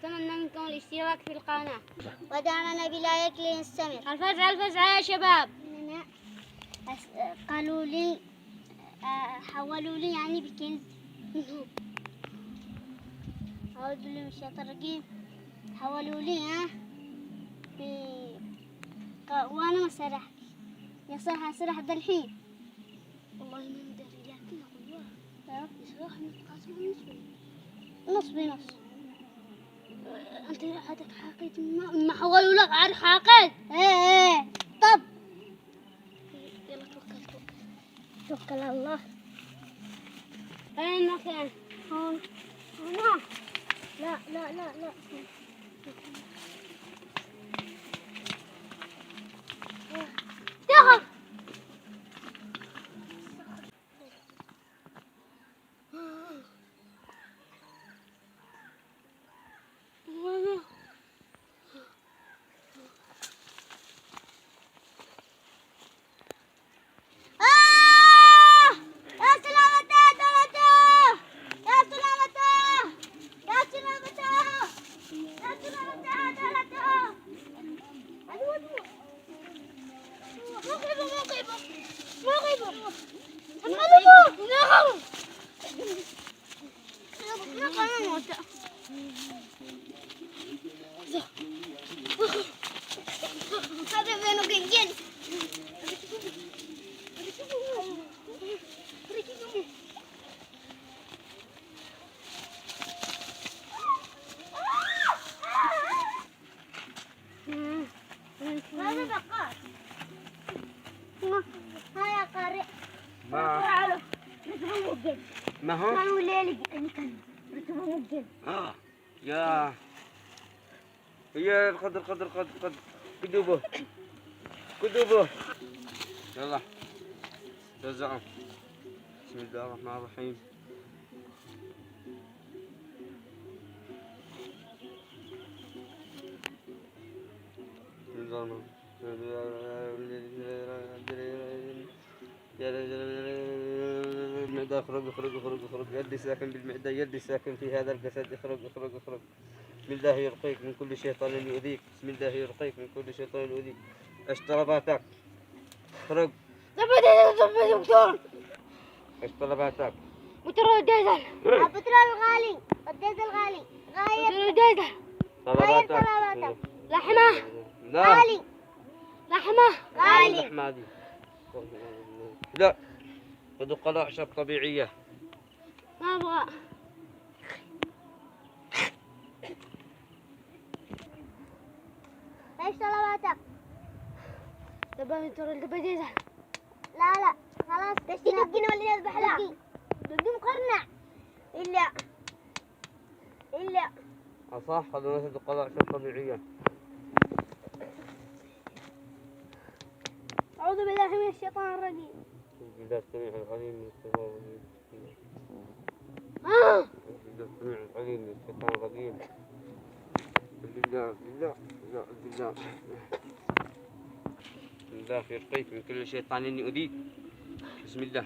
نتمنى منكم الاشتراك في القناة ودعمنا بلايك لنستمر. الفزعة الفزعة يا شباب. قالوا لي حولوا لي يعني بكنز أعوذ بالله من الشيطان الرجيم. حولوا لي وأنا ما سرحت يا صراحة سرح ذا الحين والله ما ندري لكن أقول يسرح نتقاسم نص بنص. أنت هذاك حقيت ما حولوا لك عاد حاقد. إيه طب يلا توكل على الله. أين المكان؟ هون هنا. لا لا لا لا دخل. ما هو؟ ما هو ليلي كان رتبه مجد. يا قدر كدوبه يلا جزاهم. بسم الله الرحمن الرحيم. المعدة اخرج يدي ساكن بالمعدة، يدي ساكن في هذا الجسد، اخرج. بسم الله يرقيك من كل شيطان يؤذيك، بسم الله يرقيك من كل شيطان يؤذيك. ايش طلباتك؟ اخرج. دكتور. ايش طلباتك؟ بترول الديزل. البترول غالي، الديزل غالي. بترول الديزل. طلباتك. لحمة. لا. غالي. لحمة. غالي. اللحمة دي. لا. خذوا قلاع أعشاب طبيعية. ما أبغى. ايش طلباتك؟ دبابة ديزل. لا خلاص دقينا ولا نذبح لا دقي مقرنع إلا صح، خذوا ناخذ قلاع أعشاب طبيعية. أعوذ بالله من الشيطان الرجيم. بسم الله السميع العليم من الشيطان الرجيم. بسم الله السميع العليم من الشيطان الرجيم. بالله بسم الله يرقيك من كل شيطان يؤذيك. بسم الله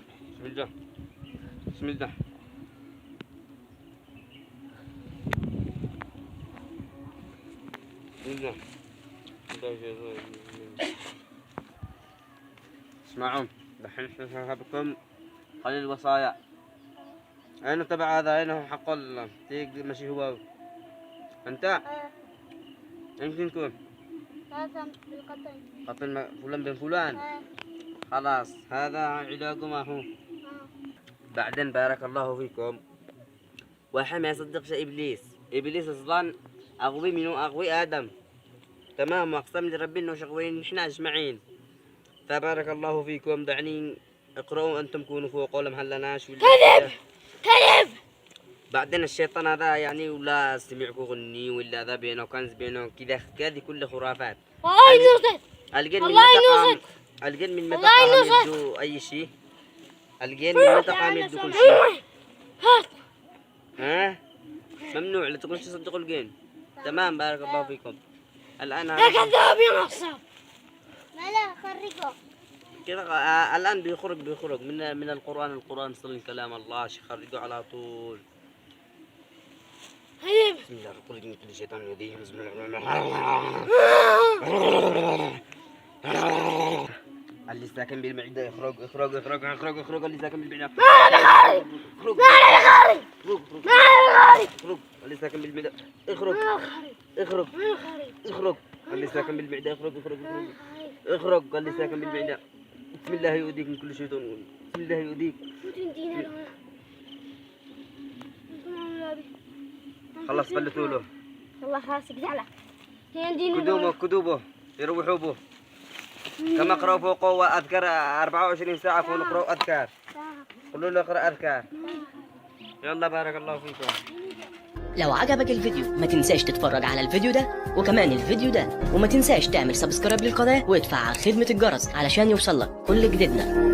اسمعوا دحين نشرح بكم خلي الوصايا. أين تبع هذا؟ أين هو حق الله؟ تيجي ماشي هو أنت؟ يمكن يكون هذا بالقطن قتل فلان بن فلان. خلاص هذا علاجه ما هو. بعدين بارك الله فيكم. واحد ما يصدقش إبليس أصلا أغوي منه أغوي آدم، تمام، وأقسم لربي إنه شغوين نحن أجمعين. فبارك الله فيكم. دعني اقرأوا أنتم كونوا فوق ولا محلناش. كذب. بعدين الشيطان هذا يعني ولا استمعكم غني ولا ذا بينه كنز بينه كذا، هذه كل خرافات. الجن من متقام يبدو أي شيء. الجن من متقام يبدو كل شيء. ها ممنوع لا تقولش تصدقوا الجن. تمام بارك الله فيكم. الآن يا كذاب يا نصاب. لا خرجوا كذا الآن بيخرج من القرآن. صلى كلام الله خرجوا على طول. طيب. بسم الله الرحمن الرحيم. كل شيطان رجيم. بسم الله الرحمن الرحيم. اللي ساكن بالمعدة اخرج اخرج اخرج اخرج اخرج. اللي ساكن بالمعدة اخرج اخرج. اللي ساكن بالمعدة اخرج اخرج اخرج. اللي ساكن بالمعدة اخرج اخرج اخرج اخرج. اللي ساكن بالمعدة. بسم الله يؤذيك من كل شيطان. بسم الله يؤذيك. خلص فلتوا له. والله خلاص اقزعله. كدوبه كدوبه يروحوا به. كما اقرأوا فوقه وأذكار 24 ساعة كونوا اقرأوا أذكار. قولوا له اقرأ أذكار. يلا بارك الله فيكم. لو عجبك الفيديو ما تنساش تتفرج على الفيديو ده وكمان الفيديو ده، وما تنساش تعمل سبسكرايب للقناة وادفع خدمة الجرس علشان يوصلك كل جديدنا.